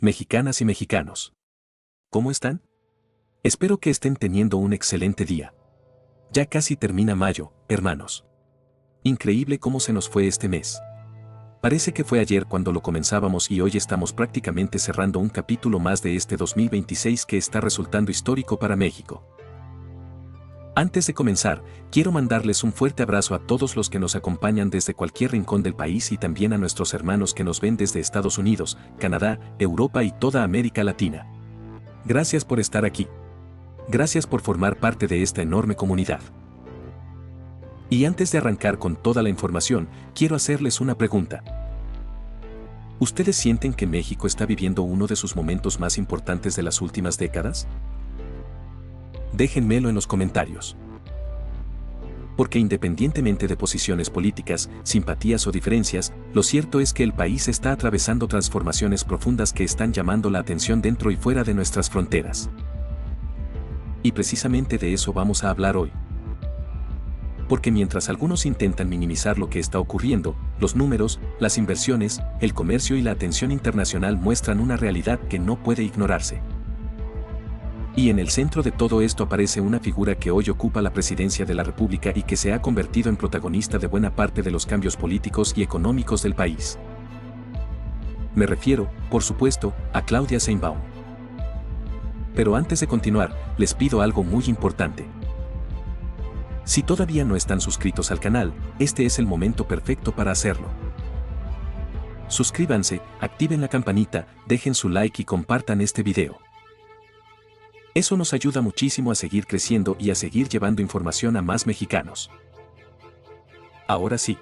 Mexicanas y mexicanos, ¿cómo están? Espero que estén teniendo un excelente día. Ya casi termina mayo, hermanos. Increíble cómo se nos fue este mes. Parece que fue ayer cuando lo comenzábamos y hoy estamos prácticamente cerrando un capítulo más de este 2026 que está resultando histórico para México. Antes de comenzar, quiero mandarles un fuerte abrazo a todos los que nos acompañan desde cualquier rincón del país y también a nuestros hermanos que nos ven desde Estados Unidos, Canadá, Europa y toda América Latina. Gracias por estar aquí. Gracias por formar parte de esta enorme comunidad. Y antes de arrancar con toda la información, quiero hacerles una pregunta. ¿Ustedes sienten que México está viviendo uno de sus momentos más importantes de las últimas décadas? Déjenmelo en los comentarios. Porque independientemente de posiciones políticas, simpatías o diferencias, lo cierto es que el país está atravesando transformaciones profundas que están llamando la atención dentro y fuera de nuestras fronteras. Y precisamente de eso vamos a hablar hoy. Porque mientras algunos intentan minimizar lo que está ocurriendo, los números, las inversiones, el comercio y la atención internacional muestran una realidad que no puede ignorarse. Y en el centro de todo esto aparece una figura que hoy ocupa la presidencia de la República y que se ha convertido en protagonista de buena parte de los cambios políticos y económicos del país. Me refiero, por supuesto, a Claudia Sheinbaum. Pero antes de continuar, les pido algo muy importante. Si todavía no están suscritos al canal, este es el momento perfecto para hacerlo. Suscríbanse, activen la campanita, dejen su like y compartan este video. Eso nos ayuda muchísimo a seguir creciendo y a seguir llevando información a más mexicanos. Ahora sí.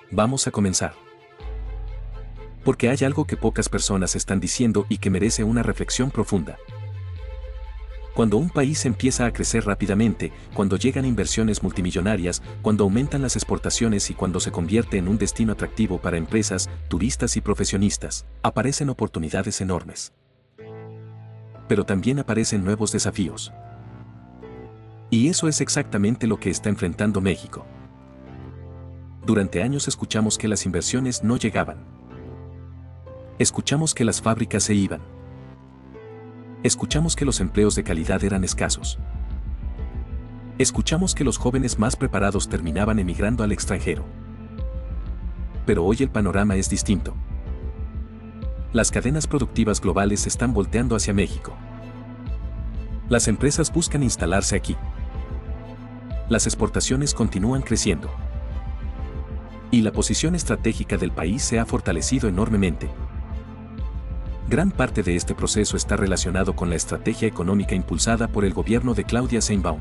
Vamos a comenzar. Porque hay algo que pocas personas están diciendo y que merece una reflexión profunda. Cuando un país empieza a crecer rápidamente, cuando llegan inversiones multimillonarias, cuando aumentan las exportaciones y cuando se convierte en un destino atractivo para empresas, turistas y profesionistas, aparecen oportunidades enormes. Pero también aparecen nuevos desafíos. Y eso es exactamente lo que está enfrentando México. Durante años escuchamos que las inversiones no llegaban. Escuchamos que las fábricas se iban. Escuchamos que los empleos de calidad eran escasos. Escuchamos que los jóvenes más preparados terminaban emigrando al extranjero. Pero hoy el panorama es distinto. Las cadenas productivas globales están volteando hacia México. Las empresas buscan instalarse aquí. Las exportaciones continúan creciendo. Y la posición estratégica del país se ha fortalecido enormemente. Gran parte de este proceso está relacionado con la estrategia económica impulsada por el gobierno de Claudia Sheinbaum.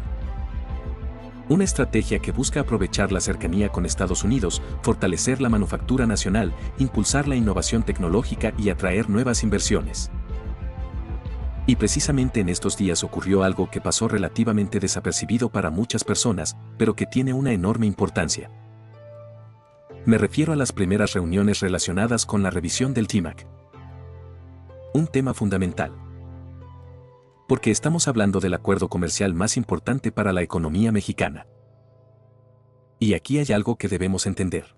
Una estrategia que busca aprovechar la cercanía con Estados Unidos, fortalecer la manufactura nacional, impulsar la innovación tecnológica y atraer nuevas inversiones. Y precisamente en estos días ocurrió algo que pasó relativamente desapercibido para muchas personas, pero que tiene una enorme importancia. Me refiero a las primeras reuniones relacionadas con la revisión del TEMEC. Un tema fundamental. Porque estamos hablando del acuerdo comercial más importante para la economía mexicana. Y aquí hay algo que debemos entender.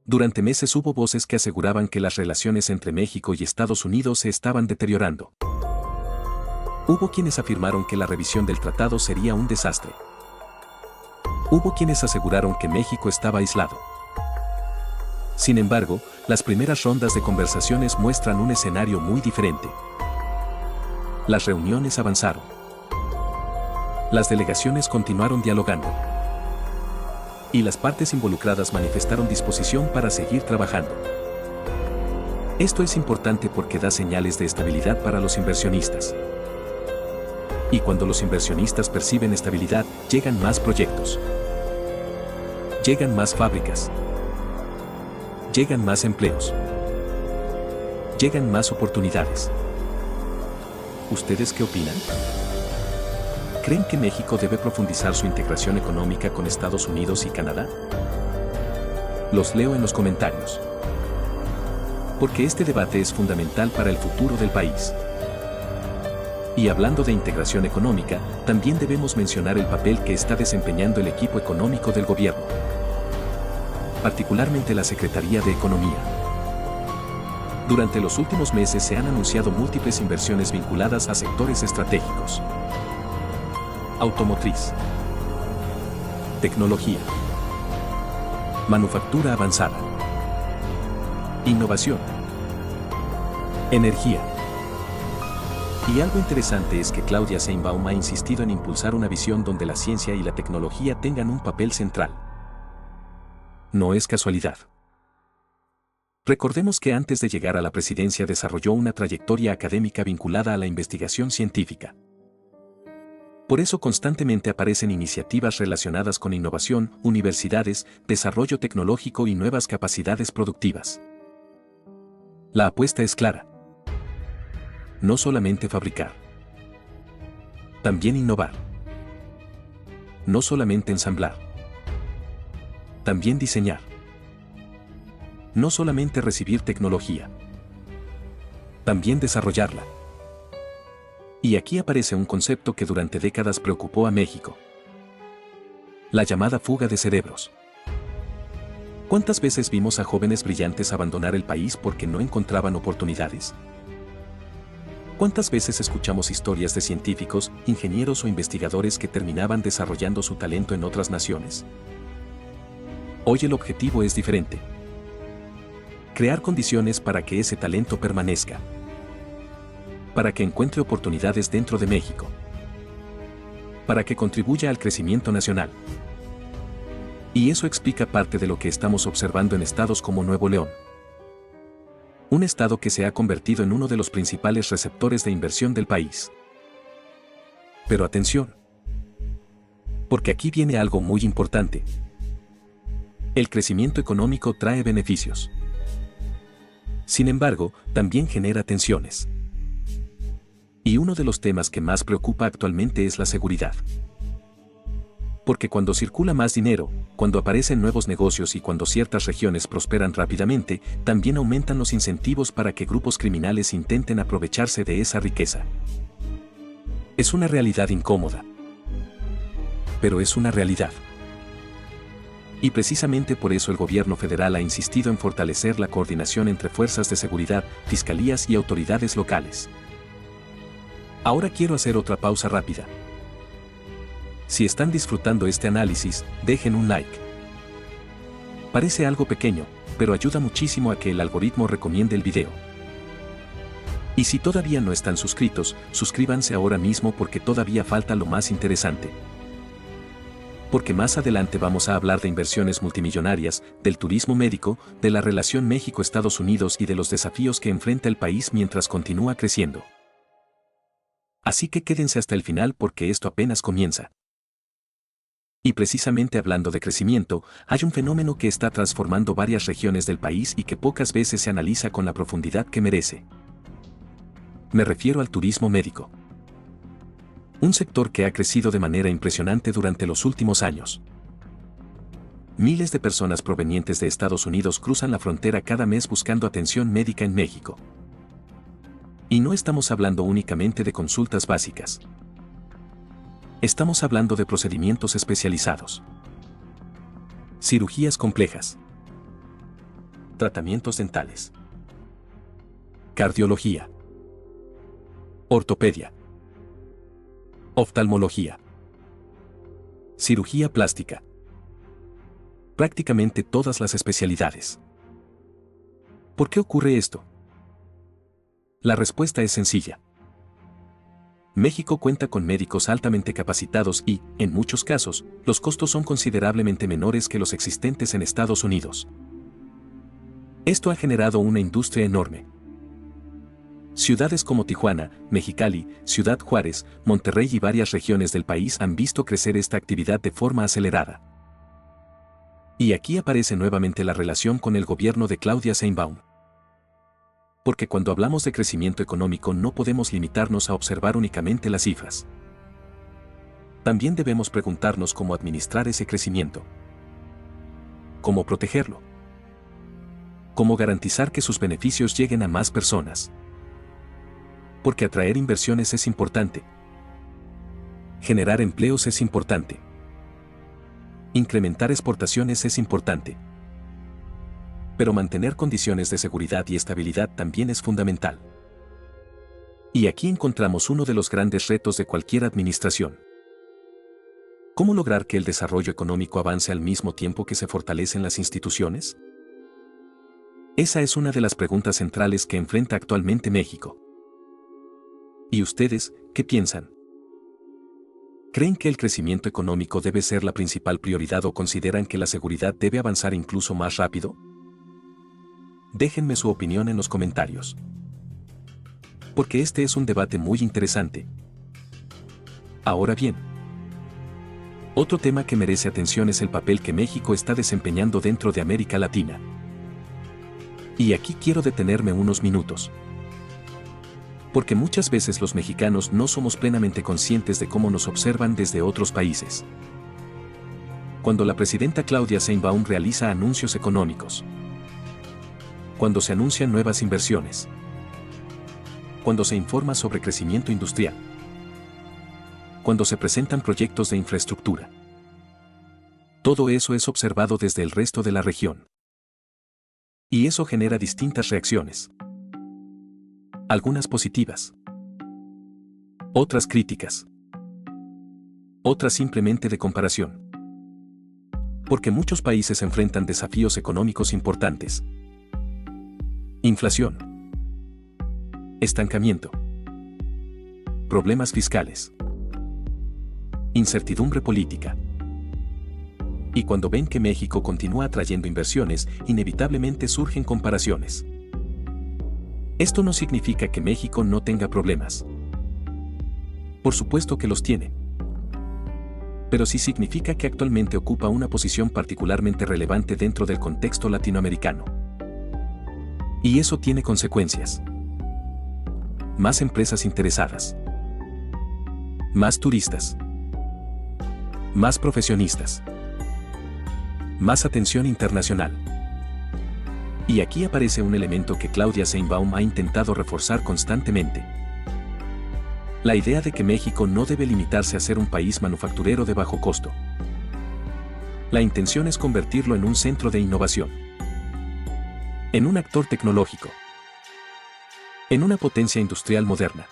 Durante meses hubo voces que aseguraban que las relaciones entre México y Estados Unidos se estaban deteriorando. Hubo quienes afirmaron que la revisión del tratado sería un desastre. Hubo quienes aseguraron que México estaba aislado. Sin embargo, las primeras rondas de conversaciones muestran un escenario muy diferente. Las reuniones avanzaron. Las delegaciones continuaron dialogando. Y las partes involucradas manifestaron disposición para seguir trabajando. Esto es importante porque da señales de estabilidad para los inversionistas. Y cuando los inversionistas perciben estabilidad, llegan más proyectos. Llegan más fábricas. Llegan más empleos. Llegan más oportunidades. ¿Ustedes qué opinan? ¿Creen que México debe profundizar su integración económica con Estados Unidos y Canadá? Los leo en los comentarios. Porque este debate es fundamental para el futuro del país. Y hablando de integración económica, también debemos mencionar el papel que está desempeñando el equipo económico del gobierno. particularmente la Secretaría de Economía. Durante los últimos meses se han anunciado múltiples inversiones vinculadas a sectores estratégicos. Automotriz. Tecnología. Manufactura avanzada. Innovación. Energía. Y algo interesante es que Claudia Sheinbaum ha insistido en impulsar una visión donde la ciencia y la tecnología tengan un papel central. No es casualidad. Recordemos que antes de llegar a la presidencia desarrolló una trayectoria académica vinculada a la investigación científica. Por eso constantemente aparecen iniciativas relacionadas con innovación, universidades, desarrollo tecnológico y nuevas capacidades productivas. La apuesta es clara. No solamente fabricar. También innovar. No solamente ensamblar. También diseñar. No solamente recibir tecnología. También desarrollarla. Y aquí aparece un concepto que durante décadas preocupó a México. La llamada fuga de cerebros. ¿Cuántas veces vimos a jóvenes brillantes abandonar el país porque no encontraban oportunidades? ¿Cuántas veces escuchamos historias de científicos, ingenieros o investigadores que terminaban desarrollando su talento en otras naciones? Hoy el objetivo es diferente. Crear condiciones para que ese talento permanezca. Para que encuentre oportunidades dentro de México. Para que contribuya al crecimiento nacional. Y eso explica parte de lo que estamos observando en estados como Nuevo León. Un estado que se ha convertido en uno de los principales receptores de inversión del país. Pero atención. Porque aquí viene algo muy importante. El crecimiento económico trae beneficios. Sin embargo, también genera tensiones. Y uno de los temas que más preocupa actualmente es la seguridad. Porque cuando circula más dinero, cuando aparecen nuevos negocios y cuando ciertas regiones prosperan rápidamente, también aumentan los incentivos para que grupos criminales intenten aprovecharse de esa riqueza. Es una realidad incómoda. Pero es una realidad. Y precisamente por eso el gobierno federal ha insistido en fortalecer la coordinación entre fuerzas de seguridad, fiscalías y autoridades locales. Ahora quiero hacer otra pausa rápida. Si están disfrutando este análisis, dejen un like. Parece algo pequeño, pero ayuda muchísimo a que el algoritmo recomiende el video. Y si todavía no están suscritos, suscríbanse ahora mismo porque todavía falta lo más interesante. Porque más adelante vamos a hablar de inversiones multimillonarias, del turismo médico, de la relación México-Estados Unidos y de los desafíos que enfrenta el país mientras continúa creciendo. Así que quédense hasta el final porque esto apenas comienza. Y precisamente hablando de crecimiento, hay un fenómeno que está transformando varias regiones del país y que pocas veces se analiza con la profundidad que merece. Me refiero al turismo médico. Un sector que ha crecido de manera impresionante durante los últimos años. Miles de personas provenientes de Estados Unidos cruzan la frontera cada mes buscando atención médica en México. Y no estamos hablando únicamente de consultas básicas. Estamos hablando de procedimientos especializados. Cirugías complejas. Tratamientos dentales. Cardiología. Ortopedia. Oftalmología. Cirugía plástica. Prácticamente todas las especialidades. ¿Por qué ocurre esto? La respuesta es sencilla. México cuenta con médicos altamente capacitados y, en muchos casos, los costos son considerablemente menores que los existentes en Estados Unidos. Esto ha generado una industria enorme. Ciudades como Tijuana, Mexicali, Ciudad Juárez, Monterrey y varias regiones del país han visto crecer esta actividad de forma acelerada. Y aquí aparece nuevamente la relación con el gobierno de Claudia Sheinbaum. Porque cuando hablamos de crecimiento económico no podemos limitarnos a observar únicamente las cifras. También debemos preguntarnos cómo administrar ese crecimiento. Cómo protegerlo. Cómo garantizar que sus beneficios lleguen a más personas. Porque atraer inversiones es importante. Generar empleos es importante. Incrementar exportaciones es importante. Pero mantener condiciones de seguridad y estabilidad también es fundamental. Y aquí encontramos uno de los grandes retos de cualquier administración. ¿Cómo lograr que el desarrollo económico avance al mismo tiempo que se fortalecen las instituciones? Esa es una de las preguntas centrales que enfrenta actualmente México. ¿Y ustedes, qué piensan? ¿Creen que el crecimiento económico debe ser la principal prioridad o consideran que la seguridad debe avanzar incluso más rápido? Déjenme su opinión en los comentarios. Porque este es un debate muy interesante. Ahora bien, otro tema que merece atención es el papel que México está desempeñando dentro de América Latina. Y aquí quiero detenerme unos minutos. Porque muchas veces los mexicanos no somos plenamente conscientes de cómo nos observan desde otros países. Cuando la presidenta Claudia Sheinbaum realiza anuncios económicos. Cuando se anuncian nuevas inversiones. Cuando se informa sobre crecimiento industrial. Cuando se presentan proyectos de infraestructura. Todo eso es observado desde el resto de la región. Y eso genera distintas reacciones. Algunas positivas. Otras críticas. Otras simplemente de comparación. Porque muchos países enfrentan desafíos económicos importantes. Inflación. Estancamiento. Problemas fiscales. Incertidumbre política. Y cuando ven que México continúa atrayendo inversiones, inevitablemente surgen comparaciones. Esto no significa que México no tenga problemas. Por supuesto que los tiene. Pero sí significa que actualmente ocupa una posición particularmente relevante dentro del contexto latinoamericano. Y eso tiene consecuencias. Más empresas interesadas. Más turistas. Más profesionistas. Más atención internacional. Y aquí aparece un elemento que Claudia Sheinbaum ha intentado reforzar constantemente. La idea de que México no debe limitarse a ser un país manufacturero de bajo costo. La intención es convertirlo en un centro de innovación. En un actor tecnológico. En una potencia industrial moderna.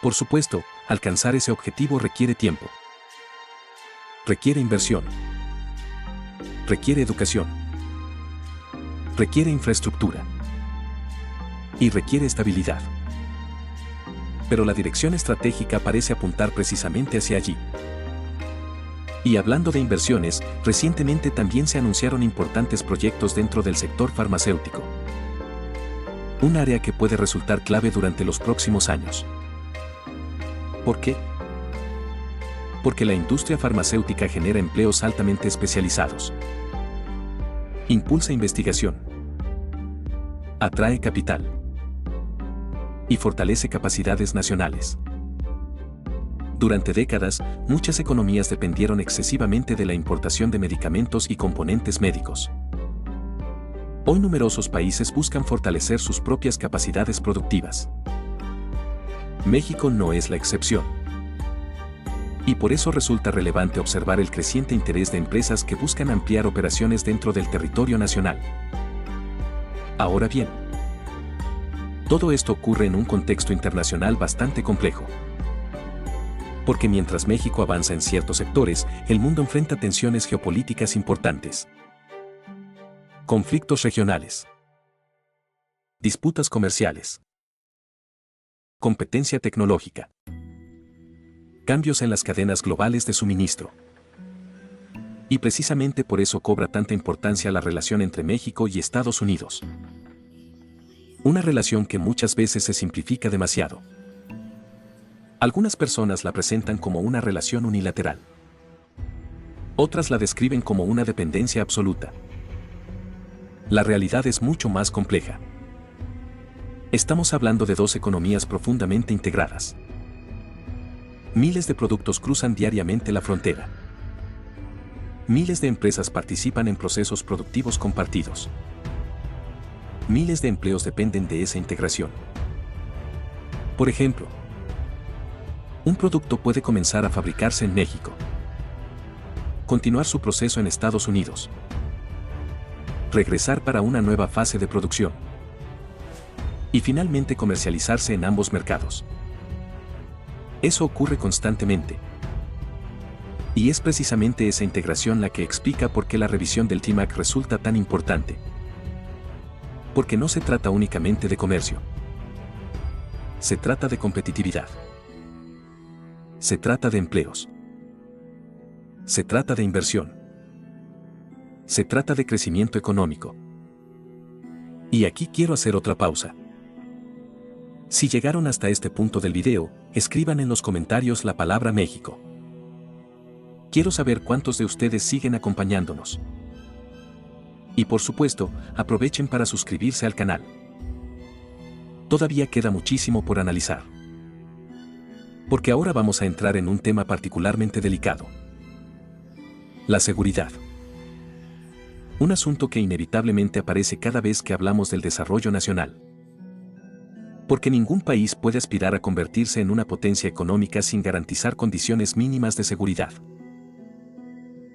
Por supuesto, alcanzar ese objetivo requiere tiempo. Requiere inversión. Requiere educación. Requiere infraestructura. Y requiere estabilidad. Pero la dirección estratégica parece apuntar precisamente hacia allí. Y hablando de inversiones, recientemente también se anunciaron importantes proyectos dentro del sector farmacéutico. Un área que puede resultar clave durante los próximos años. ¿Por qué? Porque la industria farmacéutica genera empleos altamente especializados. Impulsa investigación. Atrae capital. Y fortalece capacidades nacionales. Durante décadas, muchas economías dependieron excesivamente de la importación de medicamentos y componentes médicos. Hoy numerosos países buscan fortalecer sus propias capacidades productivas. México no es la excepción. Y por eso resulta relevante observar el creciente interés de empresas que buscan ampliar operaciones dentro del territorio nacional. Ahora bien, todo esto ocurre en un contexto internacional bastante complejo. Porque mientras México avanza en ciertos sectores, el mundo enfrenta tensiones geopolíticas importantes. Conflictos regionales. Disputas comerciales. Competencia tecnológica. Cambios en las cadenas globales de suministro. Y precisamente por eso cobra tanta importancia la relación entre México y Estados Unidos. Una relación que muchas veces se simplifica demasiado. Algunas personas la presentan como una relación unilateral. Otras la describen como una dependencia absoluta. La realidad es mucho más compleja. Estamos hablando de dos economías profundamente integradas. Miles de productos cruzan diariamente la frontera. Miles de empresas participan en procesos productivos compartidos. Miles de empleos dependen de esa integración. Por ejemplo, un producto puede comenzar a fabricarse en México, continuar su proceso en Estados Unidos, regresar para una nueva fase de producción y finalmente comercializarse en ambos mercados. Eso ocurre constantemente. Y es precisamente esa integración la que explica por qué la revisión del TIMAC resulta tan importante. Porque no se trata únicamente de comercio. Se trata de competitividad. Se trata de empleos. Se trata de inversión. Se trata de crecimiento económico. Y aquí quiero hacer otra pausa. Si llegaron hasta este punto del video, escriban en los comentarios la palabra México. Quiero saber cuántos de ustedes siguen acompañándonos. Y por supuesto, aprovechen para suscribirse al canal. Todavía queda muchísimo por analizar. Porque ahora vamos a entrar en un tema particularmente delicado. La seguridad. Un asunto que inevitablemente aparece cada vez que hablamos del desarrollo nacional. Porque ningún país puede aspirar a convertirse en una potencia económica sin garantizar condiciones mínimas de seguridad.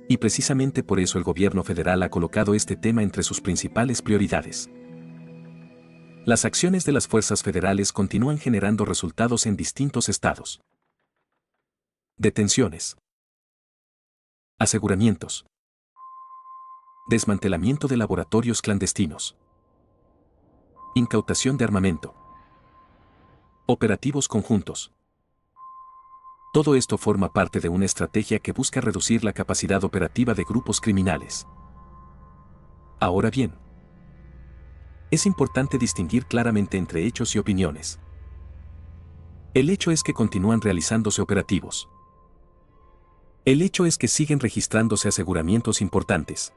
Y precisamente por eso el gobierno federal ha colocado este tema entre sus principales prioridades. Las acciones de las fuerzas federales continúan generando resultados en distintos estados. Detenciones. Aseguramientos. Desmantelamiento de laboratorios clandestinos. Incautación de armamento. Operativos conjuntos. Todo esto forma parte de una estrategia que busca reducir la capacidad operativa de grupos criminales. Ahora bien, es importante distinguir claramente entre hechos y opiniones. El hecho es que continúan realizándose operativos. El hecho es que siguen registrándose aseguramientos importantes.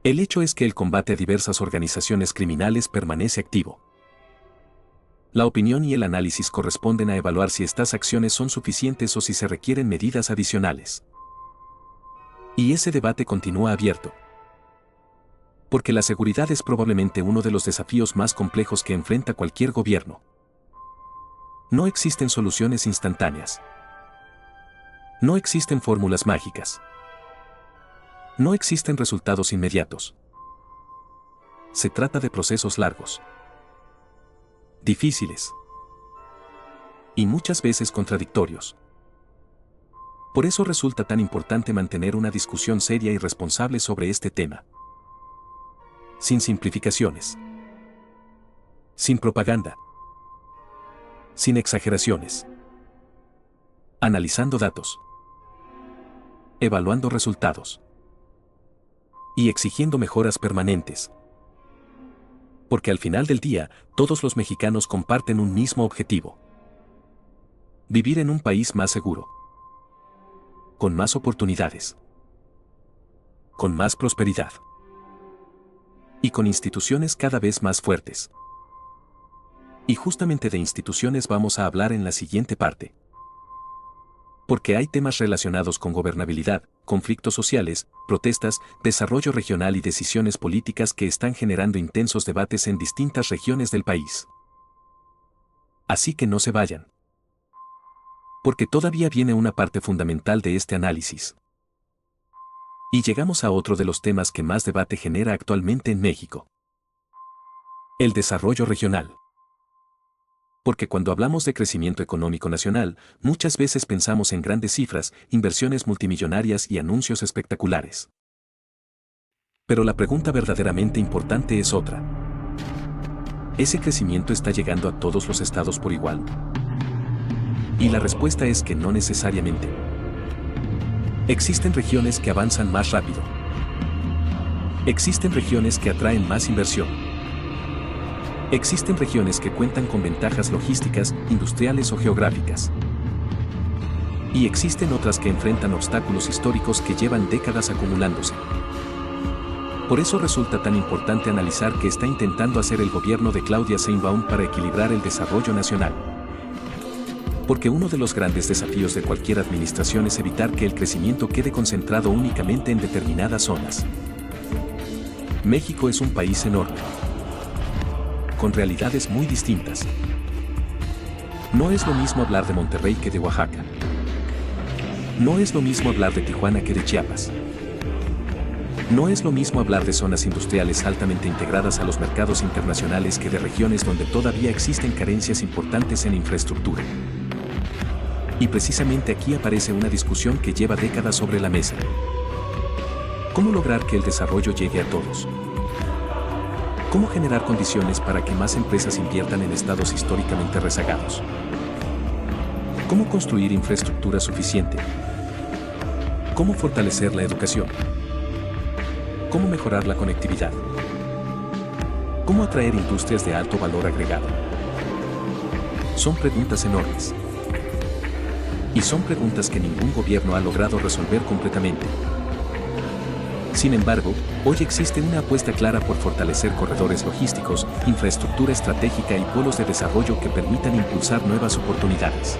El hecho es que el combate a diversas organizaciones criminales permanece activo. La opinión y el análisis corresponden a evaluar si estas acciones son suficientes o si se requieren medidas adicionales. Y ese debate continúa abierto. Porque la seguridad es probablemente uno de los desafíos más complejos que enfrenta cualquier gobierno. No existen soluciones instantáneas. No existen fórmulas mágicas. No existen resultados inmediatos. Se trata de procesos largos, difíciles y muchas veces contradictorios. Por eso resulta tan importante mantener una discusión seria y responsable sobre este tema. Sin simplificaciones. Sin propaganda. Sin exageraciones. Analizando datos. Evaluando resultados. Y exigiendo mejoras permanentes. Porque al final del día, todos los mexicanos comparten un mismo objetivo. Vivir en un país más seguro. Con más oportunidades. Con más prosperidad. Y con instituciones cada vez más fuertes. Y justamente de instituciones vamos a hablar en la siguiente parte. Porque hay temas relacionados con gobernabilidad, conflictos sociales, protestas, desarrollo regional y decisiones políticas que están generando intensos debates en distintas regiones del país. Así que no se vayan. Porque todavía viene una parte fundamental de este análisis. Y llegamos a otro de los temas que más debate genera actualmente en México. El desarrollo regional. Porque cuando hablamos de crecimiento económico nacional, muchas veces pensamos en grandes cifras, inversiones multimillonarias y anuncios espectaculares. Pero la pregunta verdaderamente importante es otra. ¿Ese crecimiento está llegando a todos los estados por igual? Y la respuesta es que no necesariamente. Existen regiones que avanzan más rápido. Existen regiones que atraen más inversión. Existen regiones que cuentan con ventajas logísticas, industriales o geográficas. Y existen otras que enfrentan obstáculos históricos que llevan décadas acumulándose. Por eso resulta tan importante analizar qué está intentando hacer el gobierno de Claudia Sheinbaum para equilibrar el desarrollo nacional. Porque uno de los grandes desafíos de cualquier administración es evitar que el crecimiento quede concentrado únicamente en determinadas zonas. México es un país enorme, con realidades muy distintas. No es lo mismo hablar de Monterrey que de Oaxaca. No es lo mismo hablar de Tijuana que de Chiapas. No es lo mismo hablar de zonas industriales altamente integradas a los mercados internacionales que de regiones donde todavía existen carencias importantes en infraestructura. Y precisamente aquí aparece una discusión que lleva décadas sobre la mesa. ¿Cómo lograr que el desarrollo llegue a todos? ¿Cómo generar condiciones para que más empresas inviertan en estados históricamente rezagados? ¿Cómo construir infraestructura suficiente? ¿Cómo fortalecer la educación? ¿Cómo mejorar la conectividad? ¿Cómo atraer industrias de alto valor agregado? Son preguntas enormes. Y son preguntas que ningún gobierno ha logrado resolver completamente. Sin embargo, hoy existe una apuesta clara por fortalecer corredores logísticos, infraestructura estratégica y polos de desarrollo que permitan impulsar nuevas oportunidades.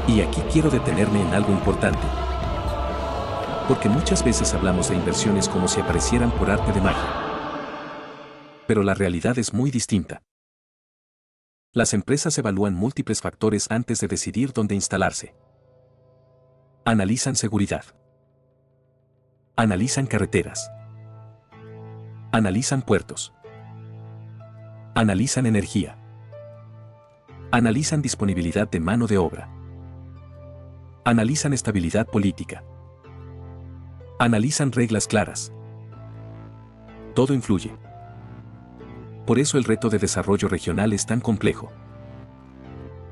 Y aquí quiero detenerme en algo importante. Porque muchas veces hablamos de inversiones como si aparecieran por arte de magia. Pero la realidad es muy distinta. Las empresas evalúan múltiples factores antes de decidir dónde instalarse. Analizan seguridad. Analizan carreteras. Analizan puertos. Analizan energía. Analizan disponibilidad de mano de obra. Analizan estabilidad política. Analizan reglas claras. Todo influye. Por eso el reto de desarrollo regional es tan complejo.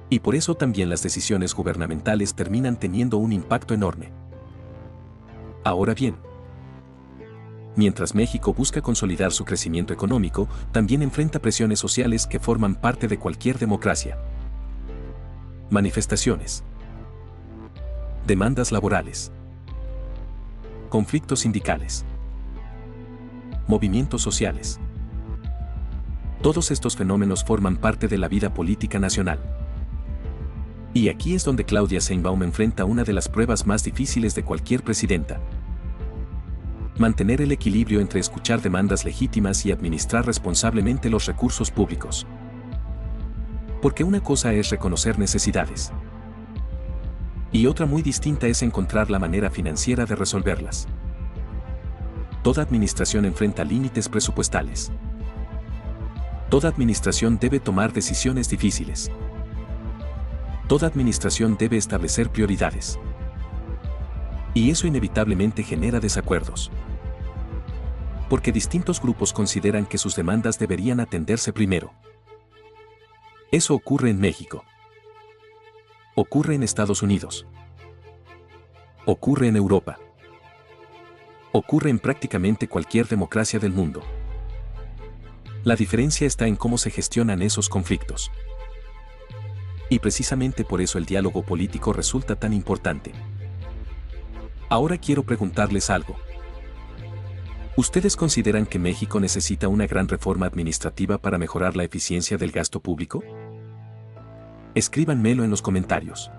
Y por eso también las decisiones gubernamentales terminan teniendo un impacto enorme. Ahora bien, mientras México busca consolidar su crecimiento económico, también enfrenta presiones sociales que forman parte de cualquier democracia. Manifestaciones. Demandas laborales. Conflictos sindicales. Movimientos sociales. Todos estos fenómenos forman parte de la vida política nacional. Y aquí es donde Claudia Sheinbaum enfrenta una de las pruebas más difíciles de cualquier presidenta. Mantener el equilibrio entre escuchar demandas legítimas y administrar responsablemente los recursos públicos. Porque una cosa es reconocer necesidades. Y otra muy distinta es encontrar la manera financiera de resolverlas. Toda administración enfrenta límites presupuestales. Toda administración debe tomar decisiones difíciles. Toda administración debe establecer prioridades. Y eso inevitablemente genera desacuerdos. Porque distintos grupos consideran que sus demandas deberían atenderse primero. Eso ocurre en México. Ocurre en Estados Unidos. Ocurre en Europa. Ocurre en prácticamente cualquier democracia del mundo. La diferencia está en cómo se gestionan esos conflictos. Y precisamente por eso el diálogo político resulta tan importante. Ahora quiero preguntarles algo. ¿Ustedes consideran que México necesita una gran reforma administrativa para mejorar la eficiencia del gasto público? Escríbanmelo en los comentarios.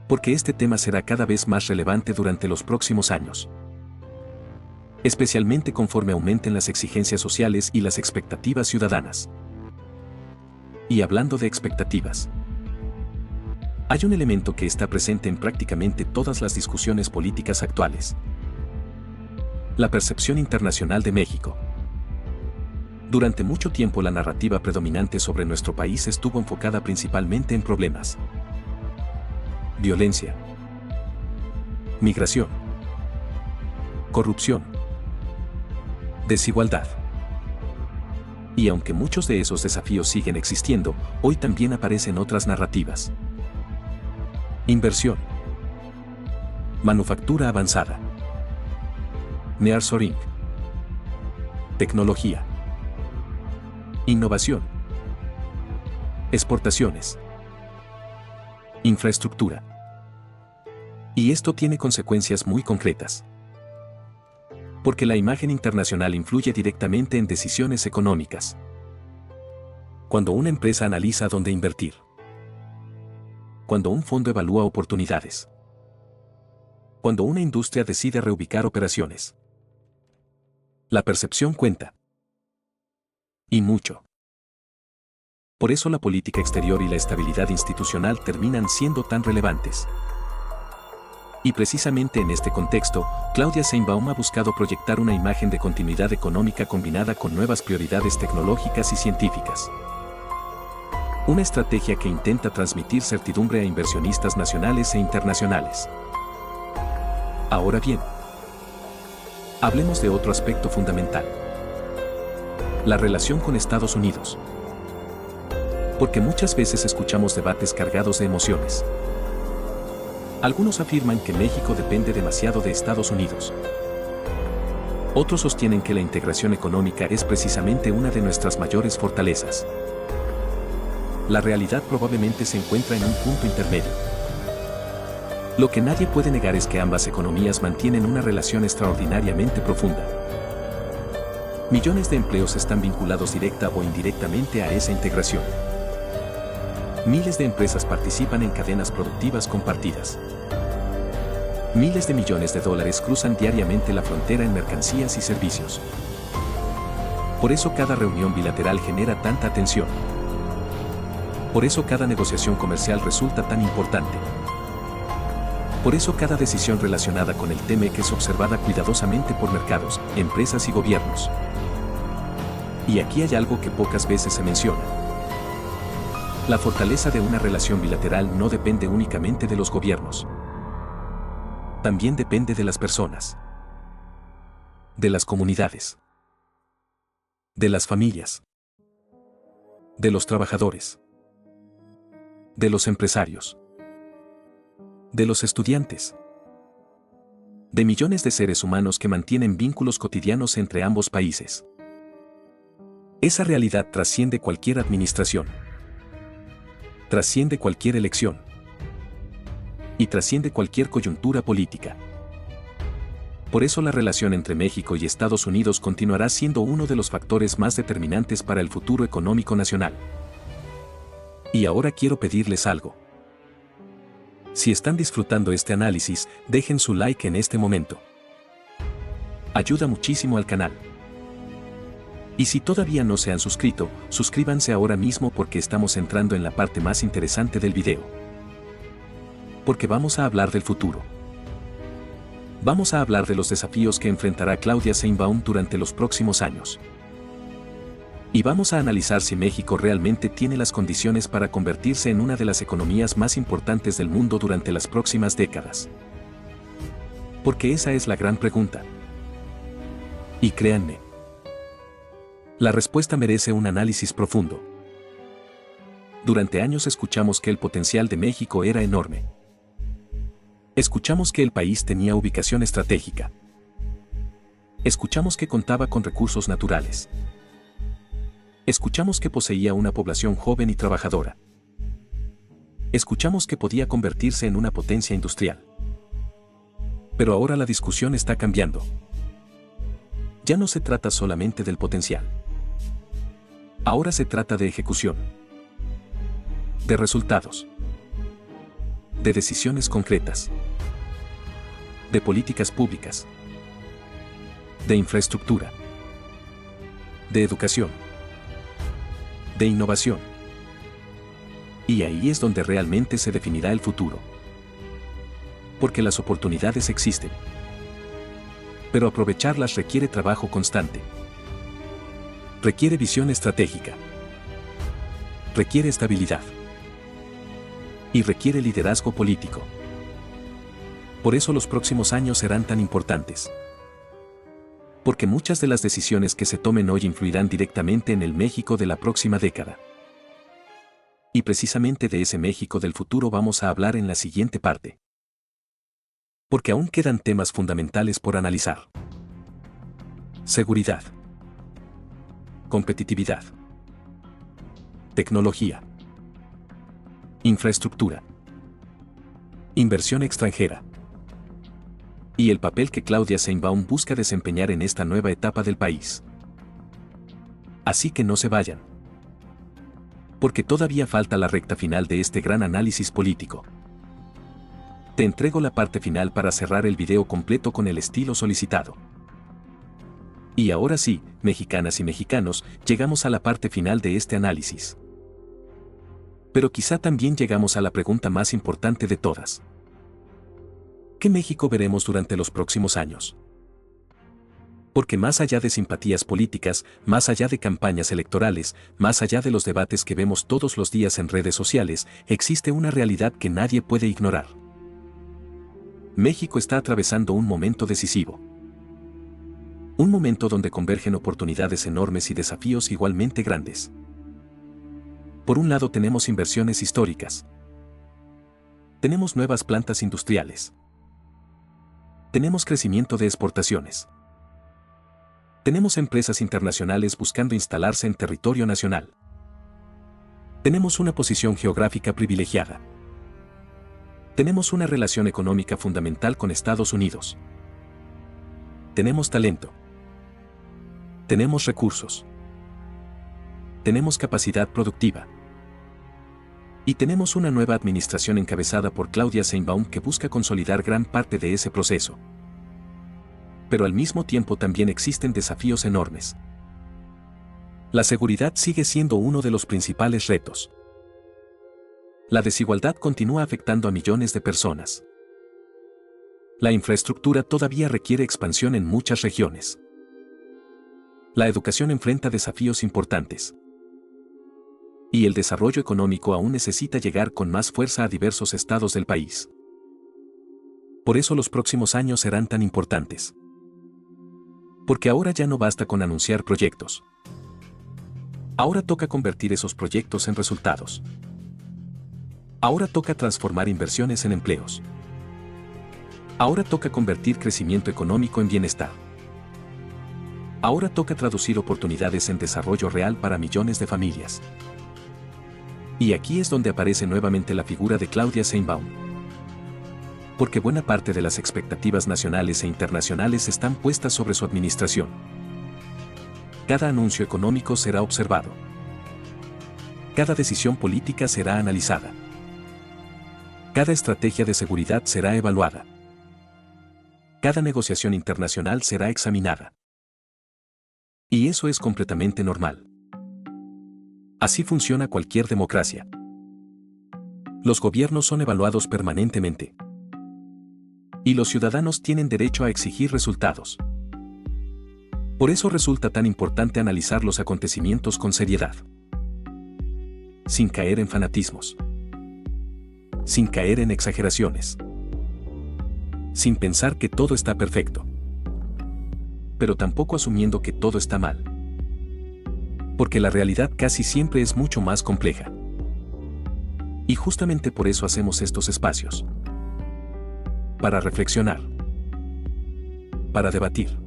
Porque este tema será cada vez más relevante durante los próximos años. Especialmente conforme aumenten las exigencias sociales y las expectativas ciudadanas. Y hablando de expectativas, hay un elemento que está presente en prácticamente todas las discusiones políticas actuales. La percepción internacional de México. Durante mucho tiempo la narrativa predominante sobre nuestro país estuvo enfocada principalmente en problemas. Violencia. Migración. Corrupción. Desigualdad. Y aunque muchos de esos desafíos siguen existiendo, hoy también aparecen otras narrativas. Inversión. Manufactura avanzada. Nearshoring. Tecnología. Innovación. Exportaciones. Infraestructura. Y esto tiene consecuencias muy concretas. Porque la imagen internacional influye directamente en decisiones económicas. Cuando una empresa analiza dónde invertir. Cuando un fondo evalúa oportunidades. Cuando una industria decide reubicar operaciones. La percepción cuenta. Y mucho. Por eso la política exterior y la estabilidad institucional terminan siendo tan relevantes. Y precisamente en este contexto, Claudia Sheinbaum ha buscado proyectar una imagen de continuidad económica combinada con nuevas prioridades tecnológicas y científicas. Una estrategia que intenta transmitir certidumbre a inversionistas nacionales e internacionales. Ahora bien, hablemos de otro aspecto fundamental: la relación con Estados Unidos. Porque muchas veces escuchamos debates cargados de emociones. Algunos afirman que México depende demasiado de Estados Unidos. Otros sostienen que la integración económica es precisamente una de nuestras mayores fortalezas. La realidad probablemente se encuentra en un punto intermedio. Lo que nadie puede negar es que ambas economías mantienen una relación extraordinariamente profunda. Millones de empleos están vinculados directa o indirectamente a esa integración. Miles de empresas participan en cadenas productivas compartidas. Miles de millones de dólares cruzan diariamente la frontera en mercancías y servicios. Por eso cada reunión bilateral genera tanta atención. Por eso cada negociación comercial resulta tan importante. Por eso cada decisión relacionada con el TEMEC es observada cuidadosamente por mercados, empresas y gobiernos. Y aquí hay algo que pocas veces se menciona. La fortaleza de una relación bilateral no depende únicamente de los gobiernos. También depende de las personas, de las comunidades, de las familias, de los trabajadores, de los empresarios, de los estudiantes, de millones de seres humanos que mantienen vínculos cotidianos entre ambos países. Esa realidad trasciende cualquier administración, trasciende cualquier elección y trasciende cualquier coyuntura política. Por eso la relación entre México y Estados Unidos continuará siendo uno de los factores más determinantes para el futuro económico nacional. Y ahora quiero pedirles algo. Si están disfrutando este análisis, dejen su like en este momento. Ayuda muchísimo al canal. Y si todavía no se han suscrito, suscríbanse ahora mismo porque estamos entrando en la parte más interesante del video. Porque vamos a hablar del futuro. Vamos a hablar de los desafíos que enfrentará Claudia Sheinbaum durante los próximos años. Y vamos a analizar si México realmente tiene las condiciones para convertirse en una de las economías más importantes del mundo durante las próximas décadas. Porque esa es la gran pregunta. Y créanme, la respuesta merece un análisis profundo. Durante años escuchamos que el potencial de México era enorme. Escuchamos que el país tenía ubicación estratégica. Escuchamos que contaba con recursos naturales. Escuchamos que poseía una población joven y trabajadora. Escuchamos que podía convertirse en una potencia industrial. Pero ahora la discusión está cambiando. Ya no se trata solamente del potencial. Ahora se trata de ejecución, de resultados, de decisiones concretas, de políticas públicas, de infraestructura, de educación, de innovación. Y ahí es donde realmente se definirá el futuro. Porque las oportunidades existen, pero aprovecharlas requiere trabajo constante. Requiere visión estratégica. Requiere estabilidad. Y requiere liderazgo político. Por eso los próximos años serán tan importantes. Porque muchas de las decisiones que se tomen hoy influirán directamente en el México de la próxima década. Y precisamente de ese México del futuro vamos a hablar en la siguiente parte. Porque aún quedan temas fundamentales por analizar. Seguridad. Competitividad. Tecnología. Infraestructura. Inversión extranjera. Y el papel que Claudia Sheinbaum busca desempeñar en esta nueva etapa del país. Así que no se vayan. Porque todavía falta la recta final de este gran análisis político. Te entrego la parte final para cerrar el video completo con el estilo solicitado. Y ahora sí, mexicanas y mexicanos, llegamos a la parte final de este análisis. Pero quizá también llegamos a la pregunta más importante de todas. ¿Qué México veremos durante los próximos años? Porque más allá de simpatías políticas, más allá de campañas electorales, más allá de los debates que vemos todos los días en redes sociales, existe una realidad que nadie puede ignorar. México está atravesando un momento decisivo. Un momento donde convergen oportunidades enormes y desafíos igualmente grandes. Por un lado tenemos inversiones históricas. Tenemos nuevas plantas industriales. Tenemos crecimiento de exportaciones. Tenemos empresas internacionales buscando instalarse en territorio nacional. Tenemos una posición geográfica privilegiada. Tenemos una relación económica fundamental con Estados Unidos. Tenemos talento. Tenemos recursos. Tenemos capacidad productiva. Y tenemos una nueva administración encabezada por Claudia Sheinbaum que busca consolidar gran parte de ese proceso. Pero al mismo tiempo también existen desafíos enormes. La seguridad sigue siendo uno de los principales retos. La desigualdad continúa afectando a millones de personas. La infraestructura todavía requiere expansión en muchas regiones. La educación enfrenta desafíos importantes. Y el desarrollo económico aún necesita llegar con más fuerza a diversos estados del país. Por eso los próximos años serán tan importantes. Porque ahora ya no basta con anunciar proyectos. Ahora toca convertir esos proyectos en resultados. Ahora toca transformar inversiones en empleos. Ahora toca convertir crecimiento económico en bienestar. Ahora toca traducir oportunidades en desarrollo real para millones de familias. Y aquí es donde aparece nuevamente la figura de Claudia Sheinbaum. Porque buena parte de las expectativas nacionales e internacionales están puestas sobre su administración. Cada anuncio económico será observado. Cada decisión política será analizada. Cada estrategia de seguridad será evaluada. Cada negociación internacional será examinada. Y eso es completamente normal. Así funciona cualquier democracia. Los gobiernos son evaluados permanentemente. Y los ciudadanos tienen derecho a exigir resultados. Por eso resulta tan importante analizar los acontecimientos con seriedad. Sin caer en fanatismos. Sin caer en exageraciones. Sin pensar que todo está perfecto. Pero tampoco asumiendo que todo está mal. Porque la realidad casi siempre es mucho más compleja. Y justamente por eso hacemos estos espacios. Para reflexionar. Para debatir.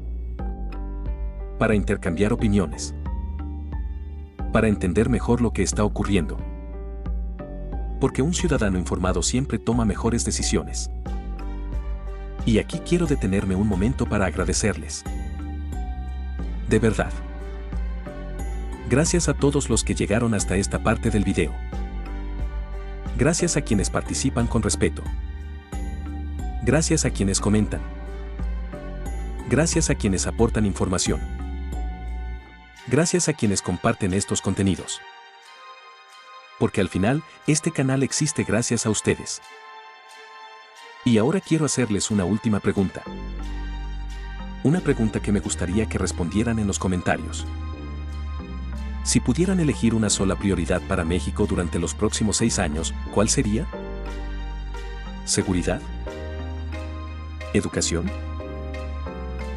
Para intercambiar opiniones. Para entender mejor lo que está ocurriendo. Porque un ciudadano informado siempre toma mejores decisiones. Y aquí quiero detenerme un momento para agradecerles. De verdad. Gracias a todos los que llegaron hasta esta parte del video. Gracias a quienes participan con respeto. Gracias a quienes comentan. Gracias a quienes aportan información. Gracias a quienes comparten estos contenidos. Porque al final, este canal existe gracias a ustedes. Y ahora quiero hacerles una última pregunta. Una pregunta que me gustaría que respondieran en los comentarios. Si pudieran elegir una sola prioridad para México durante los próximos 6 años, ¿cuál sería? ¿Seguridad? ¿Educación?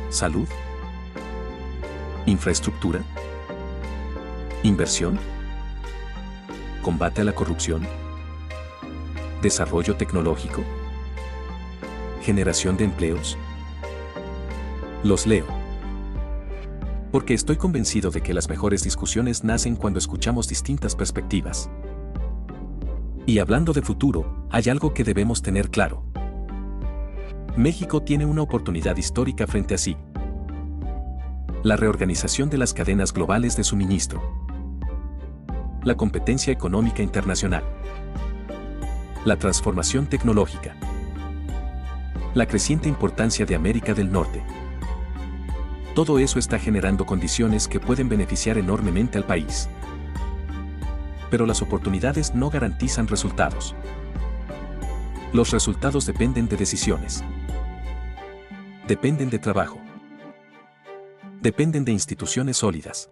¿Salud? ¿Infraestructura? ¿Inversión? ¿Combate a la corrupción? ¿Desarrollo tecnológico? ¿Generación de empleos? Los leo. Porque estoy convencido de que las mejores discusiones nacen cuando escuchamos distintas perspectivas. Y hablando de futuro, hay algo que debemos tener claro. México tiene una oportunidad histórica frente a sí. La reorganización de las cadenas globales de suministro. La competencia económica internacional. La transformación tecnológica. La creciente importancia de América del Norte. Todo eso está generando condiciones que pueden beneficiar enormemente al país. Pero las oportunidades no garantizan resultados. Los resultados dependen de decisiones. Dependen de trabajo. Dependen de instituciones sólidas.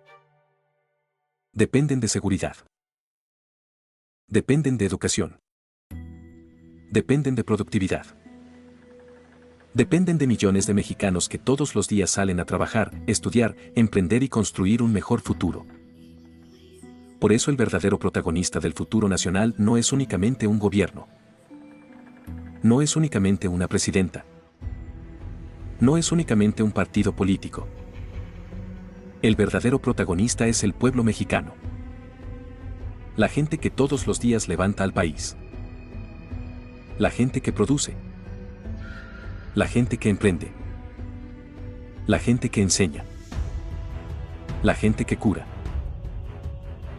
Dependen de seguridad. Dependen de educación. Dependen de productividad. Dependen de millones de mexicanos que todos los días salen a trabajar, estudiar, emprender y construir un mejor futuro. Por eso el verdadero protagonista del futuro nacional no es únicamente un gobierno. No es únicamente una presidenta. No es únicamente un partido político. El verdadero protagonista es el pueblo mexicano. La gente que todos los días levanta al país. La gente que produce. La gente que emprende. La gente que enseña. La gente que cura.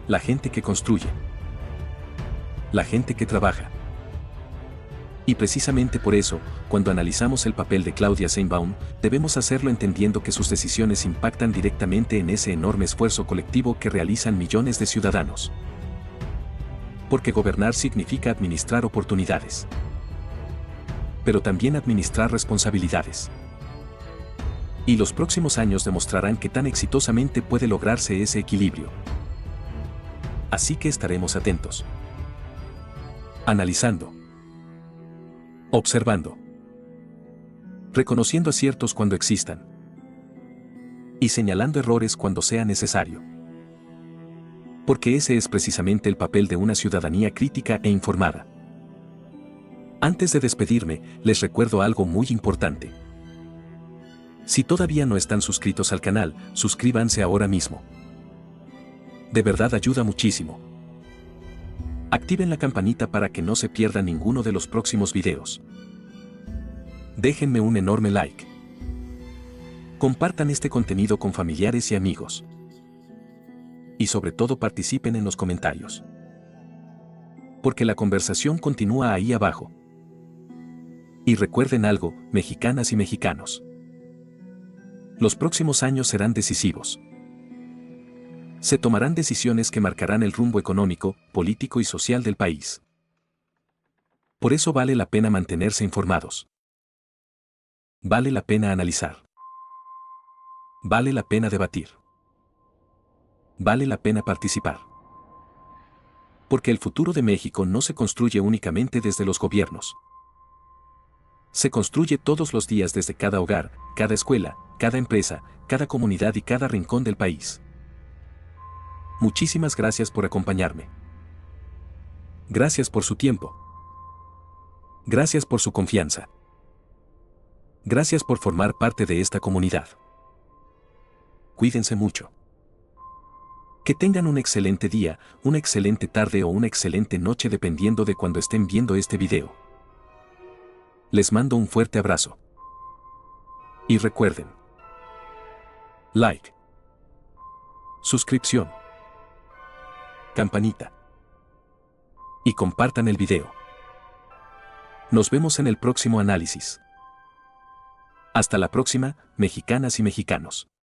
La gente que construye. La gente que trabaja. Y precisamente por eso, cuando analizamos el papel de Claudia Sheinbaum, debemos hacerlo entendiendo que sus decisiones impactan directamente en ese enorme esfuerzo colectivo que realizan millones de ciudadanos. Porque gobernar significa administrar oportunidades. Pero también administrar responsabilidades. Y los próximos años demostrarán que tan exitosamente puede lograrse ese equilibrio. Así que estaremos atentos. Analizando. Observando. Reconociendo aciertos cuando existan. Y señalando errores cuando sea necesario. Porque ese es precisamente el papel de una ciudadanía crítica e informada. Antes de despedirme, les recuerdo algo muy importante. Si todavía no están suscritos al canal, suscríbanse ahora mismo. De verdad ayuda muchísimo. Activen la campanita para que no se pierda ninguno de los próximos videos. Déjenme un enorme like. Compartan este contenido con familiares y amigos. Y sobre todo participen en los comentarios. Porque la conversación continúa ahí abajo. Y recuerden algo, mexicanas y mexicanos. Los próximos años serán decisivos. Se tomarán decisiones que marcarán el rumbo económico, político y social del país. Por eso vale la pena mantenerse informados. Vale la pena analizar. Vale la pena debatir. Vale la pena participar. Porque el futuro de México no se construye únicamente desde los gobiernos. Se construye todos los días desde cada hogar, cada escuela, cada empresa, cada comunidad y cada rincón del país. Muchísimas gracias por acompañarme. Gracias por su tiempo. Gracias por su confianza. Gracias por formar parte de esta comunidad. Cuídense mucho. Que tengan un excelente día, una excelente tarde o una excelente noche dependiendo de cuando estén viendo este video. Les mando un fuerte abrazo. Y recuerden. Like. Suscripción. Campanita. Y compartan el video. Nos vemos en el próximo análisis. Hasta la próxima, mexicanas y mexicanos.